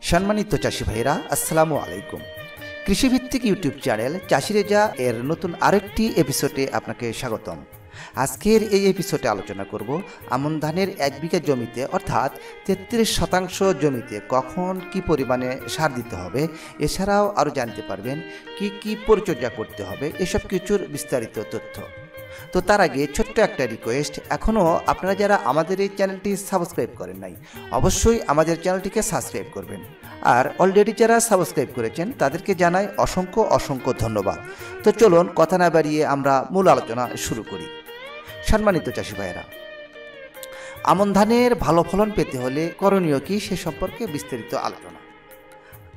সম্মানিত চাষি ভাইরা, আসসালামু আলাইকুম। কৃষিভিত্তিক ইউটিউব চ্যানেল চাষি রেজা এর নতুন আরেকটি এপিসোডে আপনাকে স্বাগতম। আজকের এই এপিসোডে আলোচনা করব আমন ধানের 1 বিঘা জমিতে অর্থাৎ 33% জমিতে কখন কি পরিমাণে সার দিতে হবে, এছাড়াও আরও জানতে পারবেন কি কি পরিচর্যা করতে হবে, এসব কিছুর বিস্তারিত তথ্য। তো তার আগে ছোট্ট একটা রিকোয়েস্ট, এখনও আপনারা যারা আমাদের এই চ্যানেলটি সাবস্ক্রাইব করেন নাই, অবশ্যই আমাদের চ্যানেলটিকে সাবস্ক্রাইব করবেন। আর অলরেডি যারা সাবস্ক্রাইব করেছেন তাদেরকে জানাই অসংখ্য ধন্যবাদ। তো চলুন কথা না বাড়িয়ে আমরা মূল আলোচনা শুরু করি। সম্মানিত চাষি ভাইয়েরা, আমন ধানের ভালো ফলন পেতে হলে করণীয় কি সে সম্পর্কে বিস্তারিত আলোচনা।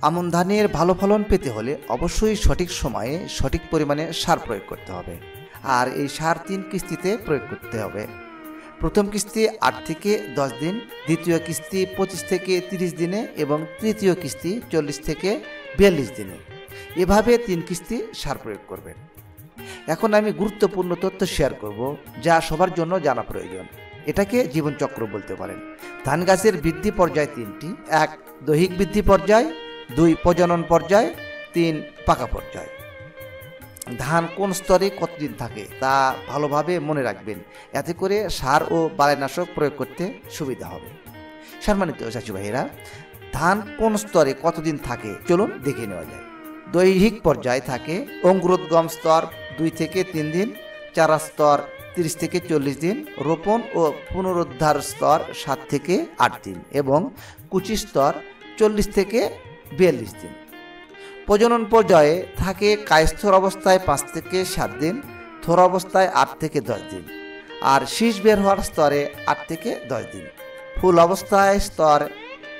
আমন ধানের ভালো ফলন পেতে হলে অবশ্যই সঠিক সময়ে সঠিক পরিমাণে সার প্রয়োগ করতে হবে। আর এই সার 3 কিস্তিতে প্রয়োগ করতে হবে। প্রথম কিস্তি 8 থেকে 10 দিন, দ্বিতীয় কিস্তি 25 থেকে 30 দিনে এবং তৃতীয় কিস্তি 40 থেকে 42 দিনে। এভাবে 3 কিস্তি সার প্রয়োগ করবেন। এখন আমি গুরুত্বপূর্ণ তথ্য শেয়ার করব যা সবার জন্য জানা প্রয়োজন। এটাকে জীবনচক্র বলতে পারেন। ধান গাছের বৃদ্ধি পর্যায় 3টি: 1 দৈহিক বৃদ্ধি পর্যায়, 2 প্রজনন পর্যায়, 3 পাকা পর্যায়। ধান কোন স্তরে কতদিন থাকে তা ভালোভাবে মনে রাখবেন, এতে করে সার ও বালাইনাশক প্রয়োগ করতে সুবিধা হবে। সম্মানিত চাষি ভাইয়েরা, ধান কোন স্তরে কতদিন থাকে চলুন দেখে নেওয়া যায়। দৈহিক পর্যায়ে থাকে অঙ্কুরোদ্গম স্তর 2 থেকে 3 দিন, চারা স্তর 30 থেকে 40 দিন, রোপণ ও পুনরুদ্ধার স্তর 7 থেকে 8 দিন এবং কুচি স্তর 40 থেকে 42 দিন। প্রজনন পর্যায়ে থাকে কায়স্থর অবস্থায় 5 থেকে 7 দিন, থোর অবস্থায় 8 থেকে 10 দিন আর শীষ বের হওয়ার স্তরে 8 থেকে 10 দিন। ফুল অবস্থায় স্তর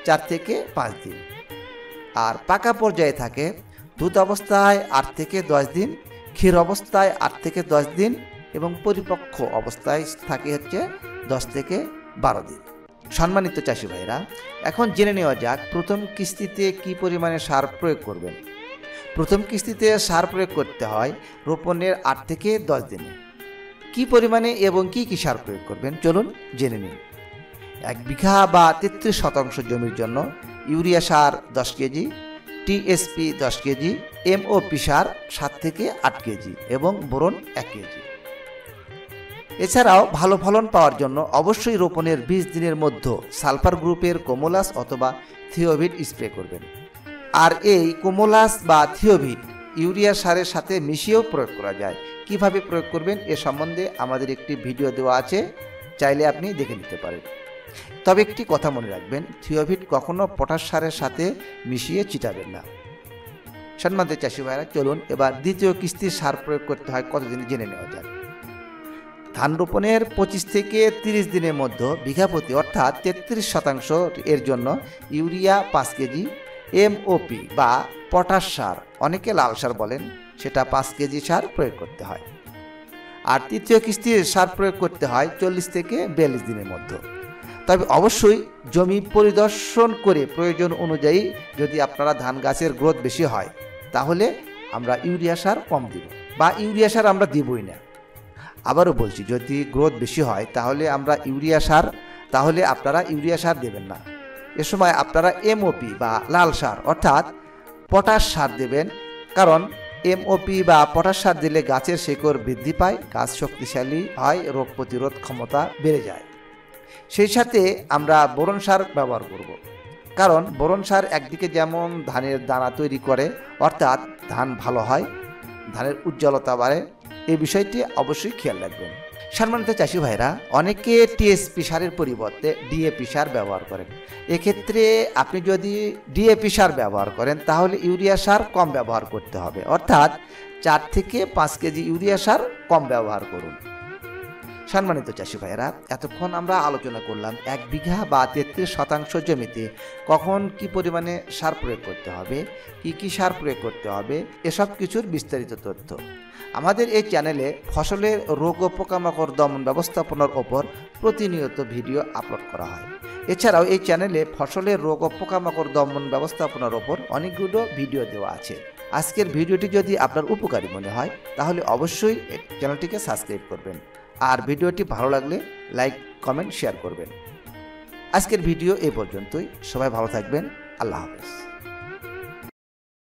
4 থেকে 5 দিন। আর পাকা পর্যায়ে থাকে দুধ অবস্থায় 8 থেকে 10 দিন, ক্ষীর অবস্থায় 8 থেকে 10 দিন এবং পরিপক্ক অবস্থায় থাকে 10 থেকে 12 দিন। সম্মানিত চাষি ভাইরা, এখন জেনে নেওয়া যাক প্রথম কিস্তিতে কি পরিমাণে সার প্রয়োগ করবেন। প্রথম কিস্তিতে সার প্রয়োগ করতে হয় রোপণের 8 থেকে 10 দিনে। কি পরিমাণে এবং কি কি সার প্রয়োগ করবেন চলুন জেনে নিন। 1 বিঘা বা 33% জমির জন্য ইউরিয়া সার 10 কেজি, টিএসপি 10 কেজি, এমওপি সার 7 থেকে 8 কেজি এবং বোরন 1 কেজি। এছাড়াও ভালো ফলন পাওয়ার জন্য অবশ্যই রোপণের 20 দিনের মধ্যে সালফার গ্রুপের কোমোলাস অথবা থিওভিট স্প্রে করবেন। আর এই কোমোলাস বা থিওভিট ইউরিয়া সারের সাথে মিশিয়েও প্রয়োগ করা যায়। কিভাবে প্রয়োগ করবেন এ সম্বন্ধে আমাদের একটি ভিডিও দেওয়া আছে, চাইলে আপনি দেখে নিতে পারেন। তবে একটি কথা মনে রাখবেন, থিওভিট কখনো পটাশ সারের সাথে মিশিয়ে ছিটাবেন না। সম্মানিত চাষি ভাইরা, চলুন এবার দ্বিতীয় কিস্তির সার প্রয়োগ করতে হয় কতদিন জেনে নেওয়া যাক। ধান রোপণের 25 থেকে 30 দিনের মধ্যে বিঘা প্রতি অর্থাৎ 33% এর জন্য ইউরিয়া 5 কেজি, এমওপি বা পটাশ সার, অনেকে লাল সার বলেন, সেটা 5 কেজি সার প্রয়োগ করতে হয়। আর তৃতীয় কিস্তির সার প্রয়োগ করতে হয় 40 থেকে 42 দিনের মধ্যে। তবে অবশ্যই জমি পরিদর্শন করে প্রয়োজন অনুযায়ী যদি আপনারা ধান গাছের গ্রোথ বেশি হয় তাহলে আমরা ইউরিয়া সার কম দিব বা ইউরিয়া সার আমরা দিবই না। আবারও বলছি, যদি গ্রোথ বেশি হয় তাহলে আপনারা ইউরিয়া সার দেবেন না। এ সময় আপনারা এমওপি বা লাল সার অর্থাৎ পটাশ সার দেবেন, কারণ এমওপি বা পটাশ সার দিলে গাছের শেকড় বৃদ্ধি পায়, গাছ শক্তিশালী হয়, রোগ প্রতিরোধ ক্ষমতা বেড়ে যায়। সেই সাথে আমরা বোরন সার ব্যবহার করব, কারণ বোরন সার একদিকে যেমন ধানের দানা তৈরি করে অর্থাৎ ধান ভালো হয়, ধানের উজ্জ্বলতা বাড়ে, এই বিষয়টি অবশ্যই খেয়াল রাখবেন। সম্মানিত চাষি ভাইরা, অনেকে টিএসপি সারের পরিবর্তে ডিএপি সার ব্যবহার করেন। এক্ষেত্রে আপনি যদি ডিএপি সার ব্যবহার করেন তাহলে ইউরিয়া সার কম ব্যবহার করতে হবে, অর্থাৎ 4 থেকে 5 কেজি ইউরিয়া সার কম ব্যবহার করুন। সম্মানিত চাষি ভাইরা, এতক্ষণ আমরা আলোচনা করলাম 1 বিঘা বা 33% জমিতে কখন কি পরিমাণে সার প্রয়োগ করতে হবে, কি কি সার প্রয়োগ করতে হবে, এসব কিছুর বিস্তারিত তথ্য। আমাদের এই চ্যানেলে ফসলের রোগ ও পোকামাকড় দমন ব্যবস্থাপনার ওপর প্রতিনিয়ত ভিডিও আপলোড করা হয়। এছাড়াও এই চ্যানেলে ফসলের রোগ ও পোকামাকড় দমন ব্যবস্থাপনার ওপর অনেকগুলো ভিডিও দেওয়া আছে। আজকের ভিডিওটি যদি আপনার উপকারী মনে হয় তাহলে অবশ্যই চ্যানেলটিকে সাবস্ক্রাইব করবেন। আর ভিডিওটি ভালো লাগলে লাইক, কমেন্ট, শেয়ার করবেন। আজকের ভিডিও এই পর্যন্তই। সবাই ভালো থাকবেন। আল্লাহ হাফেজ।